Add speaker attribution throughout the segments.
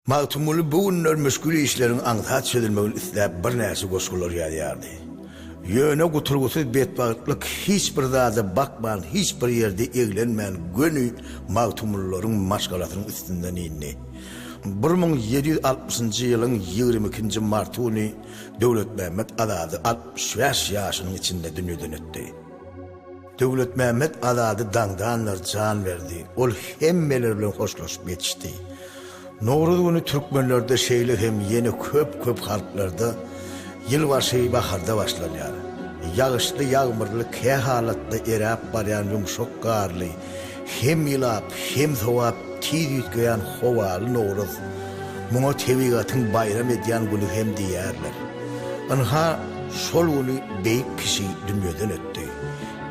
Speaker 1: Magtumul bugünler meşgul işlerin antat çözülmegin isläp bir näçe goşgular ýaýardy. Ýöne guturgusy betbagtlyk hiç bir zada bakman, hiç bir ýerde eglenmän gönü magtumullaryň maşgalatynyň üstünden indi. 1760-njy ýylyň 22-nji martuny Döwlet Mehmet Azady 65 ýaşynyň içinde dünýeden ötdi. Döwlet Mehmet Azady daňdanlar can berdi. Ol hemmeler bilen hoşlaşyp geçdi. Nowruz güni türkmenlerde şeýle hem ýene köp halklarda ýylbaşy baharda başlanýar. Ýagyşly ýagmyrly kä halatda erap barýan ýumşak garly, hem ýylap, hem sowap tüýdükýän howaly Nowruz. Muňa tebigatyň bayram edýän güni hem diýerler. Anha şol güni beýik kişi dünýeden ötdi.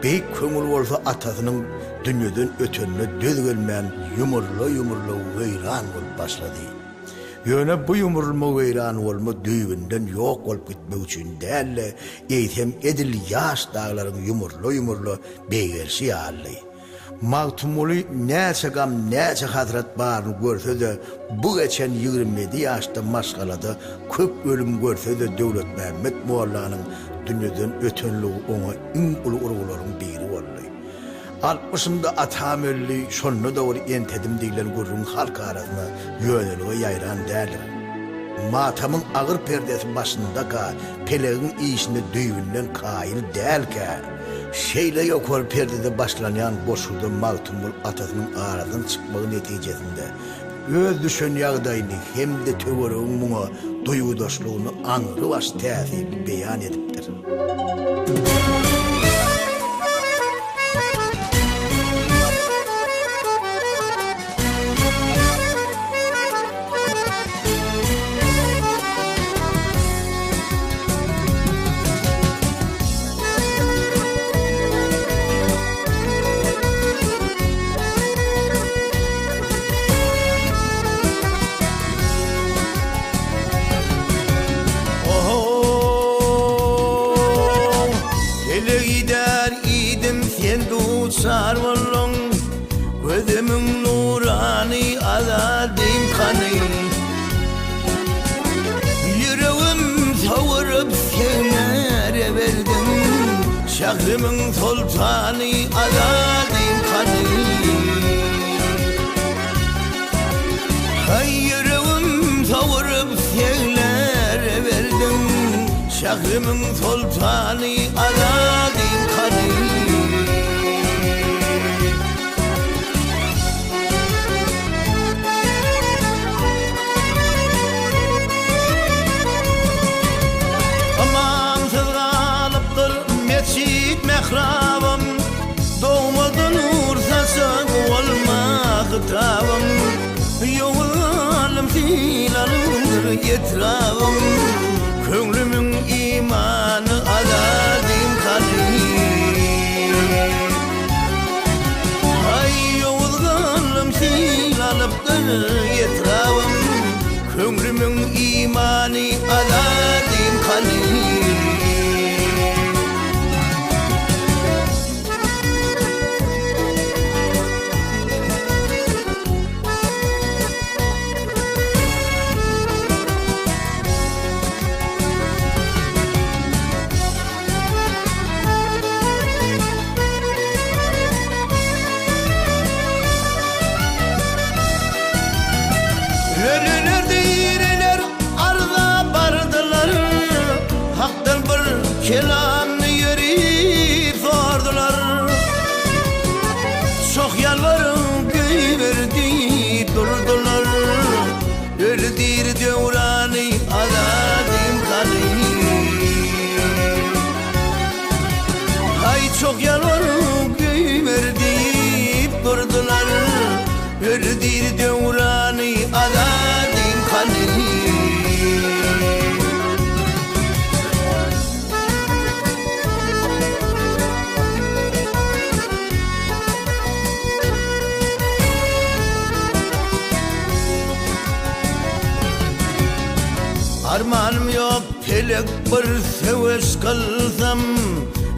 Speaker 1: Beýik köňül bolsa atasynyň dünýeden ötenine dözgelmän ýumurly weýran bolup başlady. Ýöne bu ýumurly weýran bolma düýbinden ýok bolup gitmek üçin dälle eýtem edil ýaş daglaryň ýumurly beýgerşi ýaly. Magtumuly näçe gam näçe hazrat baryny görse-de bu geçen 27 ýaşda maşgalada köp ölüm görse-de Döwlet Mehmet Mollanyň dünýeden ötenligi oňa iň uly urgularyň biri boldy. 60-ynda atamölli şonu da ol entedim diýilen gurrun halk arasyna ýönelige ýaýran dälir. Matamyň agyr perdesi başynda pelegiň işinde düýünden kaýyl dälke. Şeýle ýokar perdede başlanýan boşluğda Magtumul atasynyň aradan çykmagy netijesinde öz düşen ýagdaýyny hemde töweregiň muňa duýgudaşlygyny aňry baş täsir beýan edipdir.
Speaker 2: Sarvalong gözümün nurani Azadym kany yüreğim savurup sene verdim şahrymyň sultany Azadym kany hay yüreğim savurup sene verdim şahrymyň sultany Azadym kany mehrabım doğmadan ursasak olmak tavım yolum silanır yetrabım köңlümün imanı Azadym kany ay yolum silanıpdır yetrabım köңlümün imanı Azadym kany kelam ýeri sordular çok ýalvaryp göýberdi durdular öldir döwrany Azadym kany hay çok ýalvaryp göýberdi durdular öldir döwrany Azadym kany armanım yok pelek bir seveş kılsam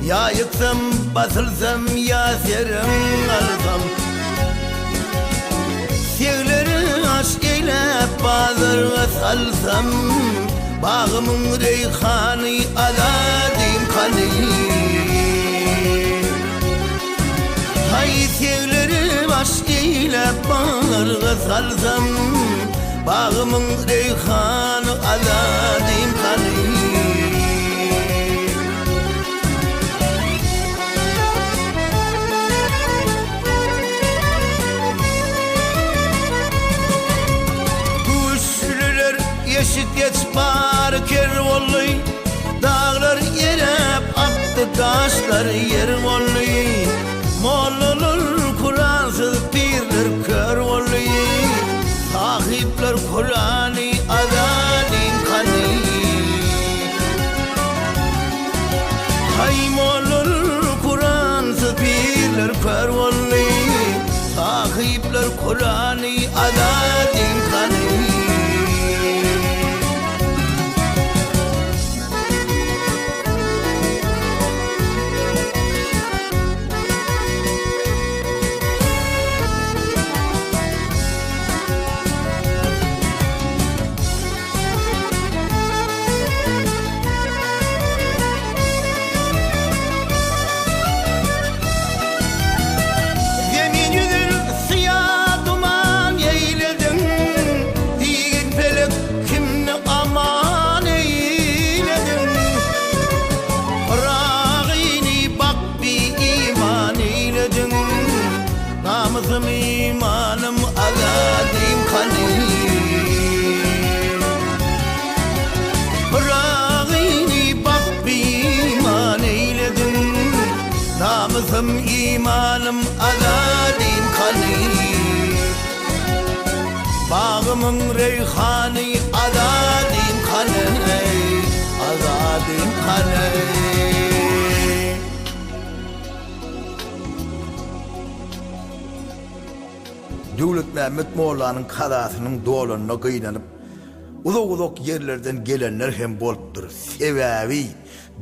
Speaker 2: ya yıksam basılsam ya serim alsam sevleri aşk eylep bazarga salsam, bağımın reyhanı aladim kanı. Hay sevlerim aşk eylep bazarga salsam, bağımın reyhanı aladim kanı. Yeşik geç bar kervolluy, dağlar yerep attı taşlar yer volluy. Mollulur Kur'ansız pirler kör volluy, sahipler Kur'an'ı azadin kanı. Hay mollulur Kur'ansız pirler kör volluy, sahipler Kur'an'ı azadin kanı. Namusum imanım azadim kanı. Bırakini bak bir iman eyledin, namusum imanım azadim kanı. Bağımın reyhanı azadim kanı, azadim kanı.
Speaker 1: Döwlet Mehmet Mollanyň kadasynyň dolanyna gynanyp uzak yerlerden gelenler hem bolupdyr. Sebäbi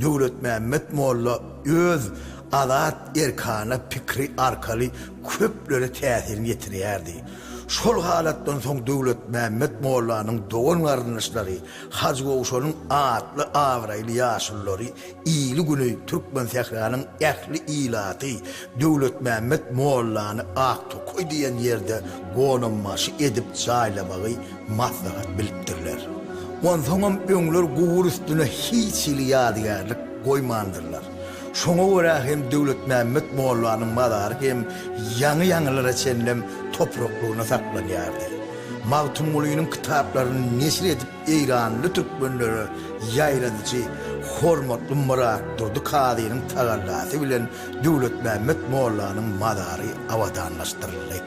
Speaker 1: Döwlet Mehmet Molla öz azat erkana pikri arkaly köplere täsirini ýetirýärdi. Şol halatdan soň Döwlet Mehmet Mollanyň dogan garyndaşlary Hacı Gowşanyň atly awraýly ýaşullary ýyly güni Türkmen sähranyň ähli ilaty Döwlet Mehmet Mollany Aktokoy diýen ýerde gonamaşy edip jaýlamagy maslahat bilipdirler. Onsoňam öňler gowur üstüne hiç ýadygarlyk goýmandyrlar. Şoňa görä hem Döwlet Mehmet Mollanyň madary hem ýaňy-ýaňylara çenlem topraklygyna saklanýardy. Mawtum Ulynyň kitaplaryny neşir edip Eýranly türkmenlere ýaýladyjy hormatly Murat Durdy Kadynyň tagallasy bilen Döwlet Mehmet Mollanyň madary awadanlaşdyryldy.